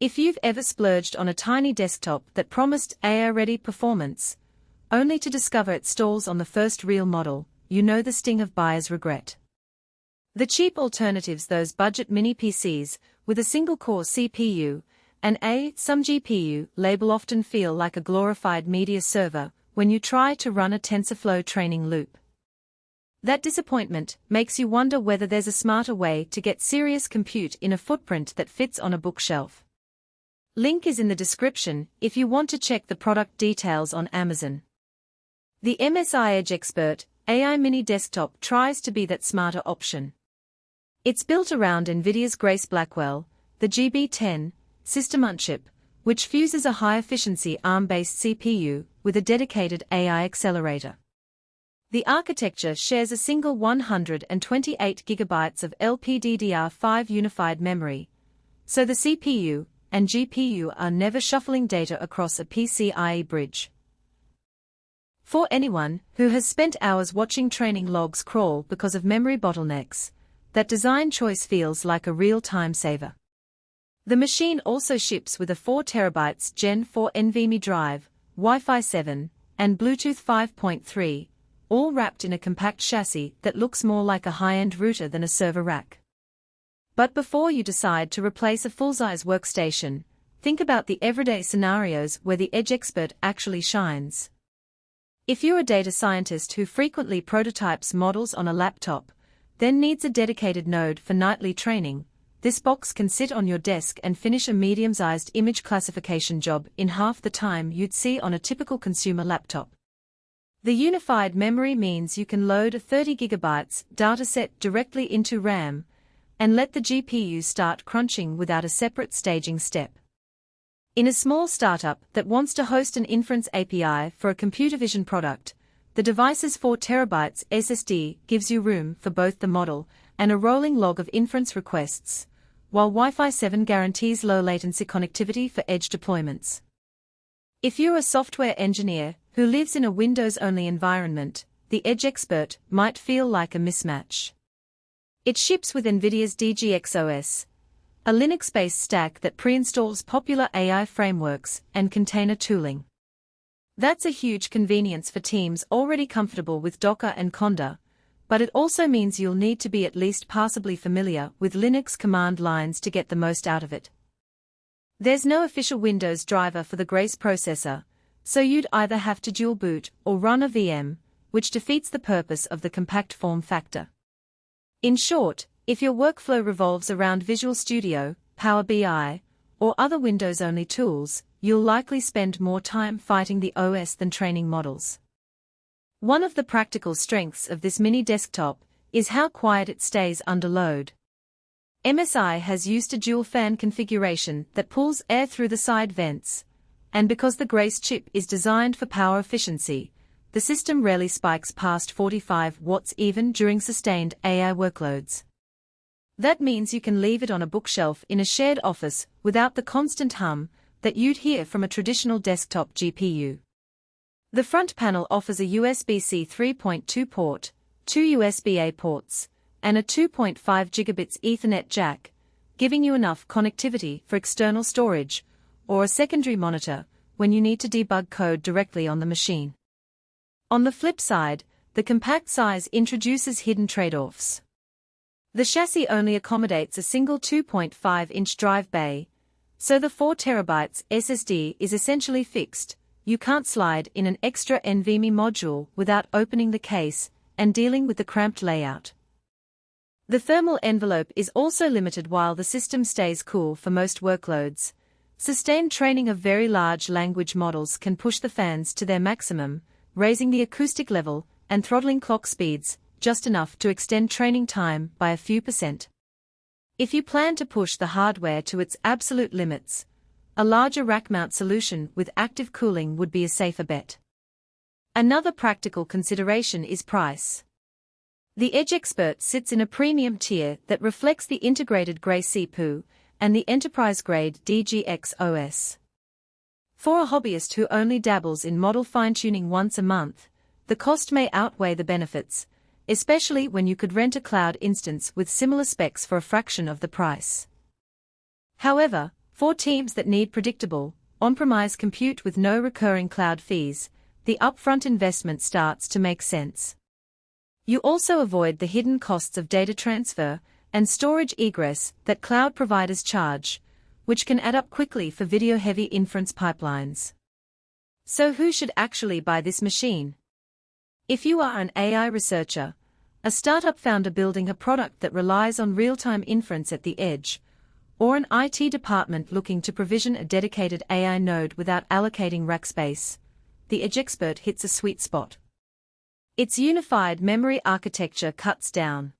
If you've ever splurged on a tiny desktop that promised AI-ready performance, only to discover it stalls on the first real model, you know the sting of buyer's regret. The cheap alternatives, those budget mini PCs with a single-core CPU and some GPU label, often feel like a glorified media server when you try to run a TensorFlow training loop. That disappointment makes you wonder whether there's a smarter way to get serious compute in a footprint that fits on a bookshelf. Link is in the description if you want to check the product details on Amazon. The msi EdgeXpert AI Mini Desktop tries to be that smarter option. It's built around NVIDIA's Grace Blackwell, the GB10 system-on-chip, which fuses a high-efficiency ARM-based CPU with a dedicated AI accelerator. The architecture shares a single 128 GB of LPDDR5 unified memory, so the CPU and GPU are never shuffling data across a PCIe bridge. For anyone who has spent hours watching training logs crawl because of memory bottlenecks, that design choice feels like a real time saver. The machine also ships with a 4TB Gen 4 NVMe drive, Wi-Fi 7, and Bluetooth 5.3, all wrapped in a compact chassis that looks more like a high-end router than a server rack. But before you decide to replace a full-size workstation, think about the everyday scenarios where the EdgeXpert actually shines. If you're a data scientist who frequently prototypes models on a laptop, then needs a dedicated node for nightly training, this box can sit on your desk and finish a medium-sized image classification job in half the time you'd see on a typical consumer laptop. The unified memory means you can load a 30 GB dataset directly into RAM, and let the GPU start crunching without a separate staging step. In a small startup that wants to host an inference API for a computer vision product, the device's 4TB SSD gives you room for both the model and a rolling log of inference requests, while Wi-Fi 7 guarantees low latency connectivity for edge deployments. If you're a software engineer who lives in a Windows-only environment, the EdgeXpert might feel like a mismatch. It ships with NVIDIA's DGX OS, a Linux-based stack that pre-installs popular AI frameworks and container tooling. That's a huge convenience for teams already comfortable with Docker and Conda, but it also means you'll need to be at least passably familiar with Linux command lines to get the most out of it. There's no official Windows driver for the Grace processor, so you'd either have to dual boot or run a VM, which defeats the purpose of the compact form factor. In short, if your workflow revolves around Visual Studio, Power BI, or other Windows-only tools, you'll likely spend more time fighting the OS than training models. One of the practical strengths of this mini desktop is how quiet it stays under load. MSI has used a dual-fan configuration that pulls air through the side vents, and because the Grace chip is designed for power efficiency, the system rarely spikes past 45 watts even during sustained AI workloads. That means you can leave it on a bookshelf in a shared office without the constant hum that you'd hear from a traditional desktop GPU. The front panel offers a USB-C 3.2 port, 2 USB-A ports, and a 2.5 gigabits Ethernet jack, giving you enough connectivity for external storage or a secondary monitor when you need to debug code directly on the machine. On the flip side, the compact size introduces hidden trade-offs. The chassis only accommodates a single 2.5-inch drive bay, so the 4TB SSD is essentially fixed. You can't slide in an extra NVMe module without opening the case and dealing with the cramped layout. The thermal envelope is also limited while the system stays cool for most workloads. Sustained training of very large language models can push the fans to their maximum, raising the acoustic level and throttling clock speeds just enough to extend training time by a few %. If you plan to push the hardware to its absolute limits, a larger rack mount solution with active cooling would be a safer bet. Another practical consideration is price. The EdgeXpert sits in a premium tier that reflects the integrated Grace CPU and the enterprise-grade DGX OS. For a hobbyist who only dabbles in model fine-tuning once a month, the cost may outweigh the benefits, especially when you could rent a cloud instance with similar specs for a fraction of the price. However, For teams that need predictable, on-premise compute with no recurring cloud fees, the upfront investment starts to make sense. You also avoid the hidden costs of data transfer and storage egress that cloud providers charge, which can add up quickly for video-heavy inference pipelines. So who should actually buy this machine? If you are an AI researcher, a startup founder building a product that relies on real-time inference at the edge, or an IT department looking to provision a dedicated AI node without allocating rack space, the EdgeXpert hits a sweet spot. Its unified memory architecture cuts down